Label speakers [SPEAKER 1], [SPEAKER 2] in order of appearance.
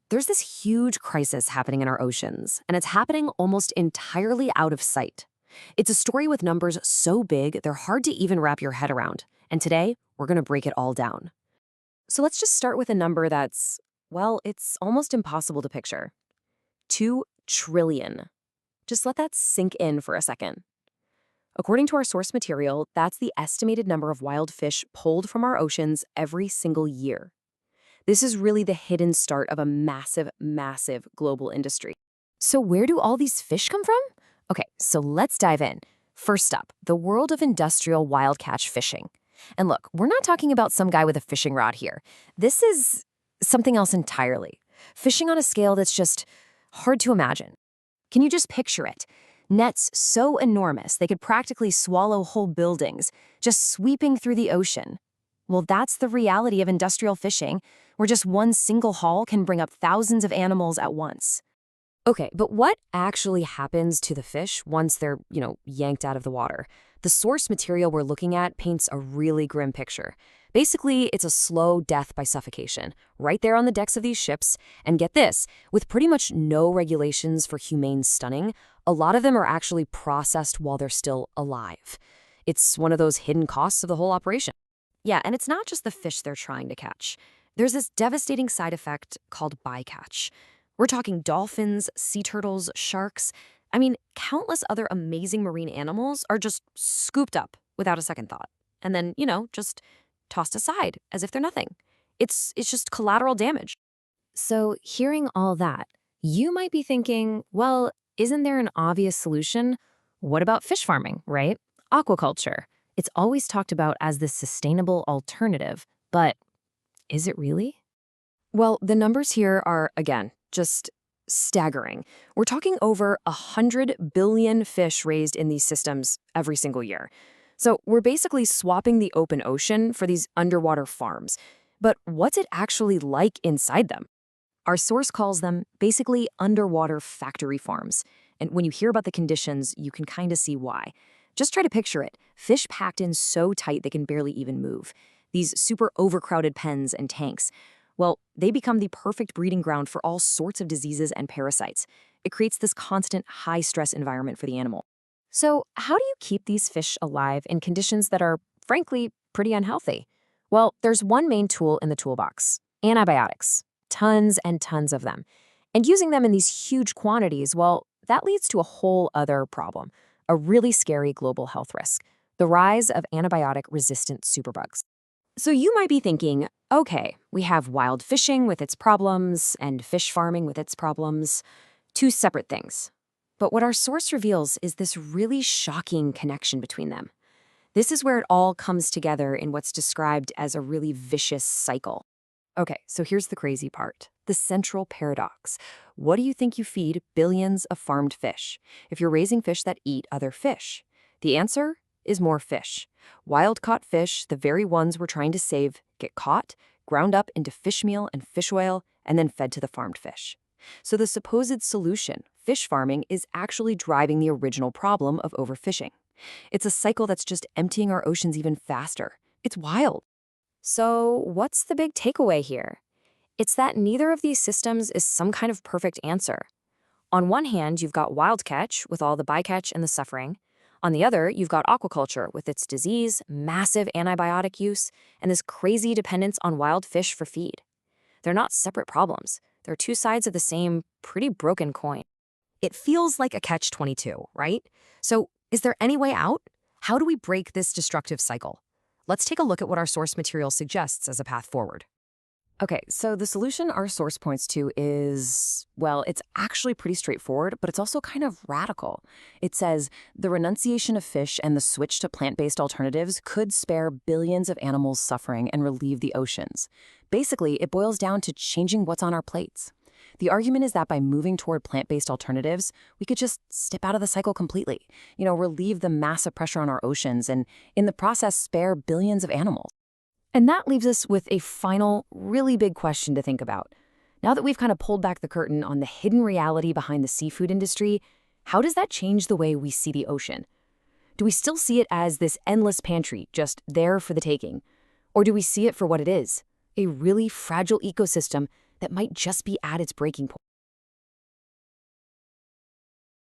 [SPEAKER 1] There's this huge crisis happening in our oceans, and it's happening almost entirely out of sight. It's a story with numbers so big, they're hard to even wrap your head around. And today, we're going to break it all down. So let's just start with a number that's, well, it's almost impossible to picture. 2 trillion. Just let that sink in for a second. According to our source material, that's the estimated number of wild fish pulled from our oceans every single year. This is really the hidden start of a massive, massive global industry. So where do all these fish come from? Okay, so let's dive in. First up, the world of industrial wild catch fishing. And look, we're not talking about some guy with a fishing rod here. This is something else entirely. Fishing on a scale that's just hard to imagine. Can you just picture it? Nets so enormous they could practically swallow whole buildings, just sweeping through the ocean. Well, that's the reality of industrial fishing, where just one single haul can bring up thousands of animals at once. Okay, but what actually happens to the fish once they're, yanked out of the water? The source material we're looking at paints a really grim picture. Basically, it's a slow death by suffocation, right there on the decks of these ships. And get this, with pretty much no regulations for humane stunning, a lot of them are actually processed while they're still alive. It's one of those hidden costs of the whole operation. Yeah, and it's not just the fish they're trying to catch. There's this devastating side effect called bycatch. We're talking dolphins, sea turtles, sharks. Countless other amazing marine animals are just scooped up without a second thought. And then, just tossed aside as if they're nothing. It's just collateral damage. So hearing all that, you might be thinking, well, isn't there an obvious solution? What about fish farming, right? Aquaculture. It's always talked about as the sustainable alternative, but is it really? Well, the numbers here are, again, just staggering. We're talking over 100 billion fish raised in these systems every single year. So we're basically swapping the open ocean for these underwater farms. But what's it actually like inside them? Our source calls them basically underwater factory farms. And when you hear about the conditions, you can kind of see why. Just try to picture it. Fish packed in so tight they can barely even move. These super overcrowded pens and tanks. Well, they become the perfect breeding ground for all sorts of diseases and parasites. It creates this constant high-stress environment for the animal. So how do you keep these fish alive in conditions that are, frankly, pretty unhealthy? Well, there's one main tool in the toolbox: antibiotics. Tons and tons of them. And using them in these huge quantities, well, that leads to a whole other problem. A really scary global health risk: the rise of antibiotic-resistant superbugs. So you might be thinking, okay, we have wild fishing with its problems and fish farming with its problems, 2 separate things. But what our source reveals is this really shocking connection between them. This is where it all comes together in what's described as a really vicious cycle. Okay, so here's the crazy part, the central paradox. What do you think you feed billions of farmed fish if you're raising fish that eat other fish? The answer is more fish. Wild-caught fish, the very ones we're trying to save, get caught, ground up into fish meal and fish oil, and then fed to the farmed fish. So the supposed solution, fish farming, is actually driving the original problem of overfishing. It's a cycle that's just emptying our oceans even faster. It's wild. So what's the big takeaway here? It's that neither of these systems is some kind of perfect answer. On one hand, you've got wild catch with all the bycatch and the suffering. On the other, you've got aquaculture with its disease, massive antibiotic use, and this crazy dependence on wild fish for feed. They're not separate problems. They're 2 sides of the same pretty broken coin. It feels like a catch-22, right? So is there any way out? How do we break this destructive cycle? Let's take a look at what our source material suggests as a path forward. Okay, so the solution our source points to is, well, it's actually pretty straightforward, but it's also kind of radical. It says the renunciation of fish and the switch to plant-based alternatives could spare billions of animals' suffering and relieve the oceans. Basically, it boils down to changing what's on our plates. The argument is that by moving toward plant-based alternatives, we could just step out of the cycle completely, relieve the massive pressure on our oceans and, in the process, spare billions of animals. And that leaves us with a final, really big question to think about. Now that we've kind of pulled back the curtain on the hidden reality behind the seafood industry, how does that change the way we see the ocean? Do we still see it as this endless pantry, just there for the taking? Or do we see it for what it is, a really fragile ecosystem that might just be at its breaking point.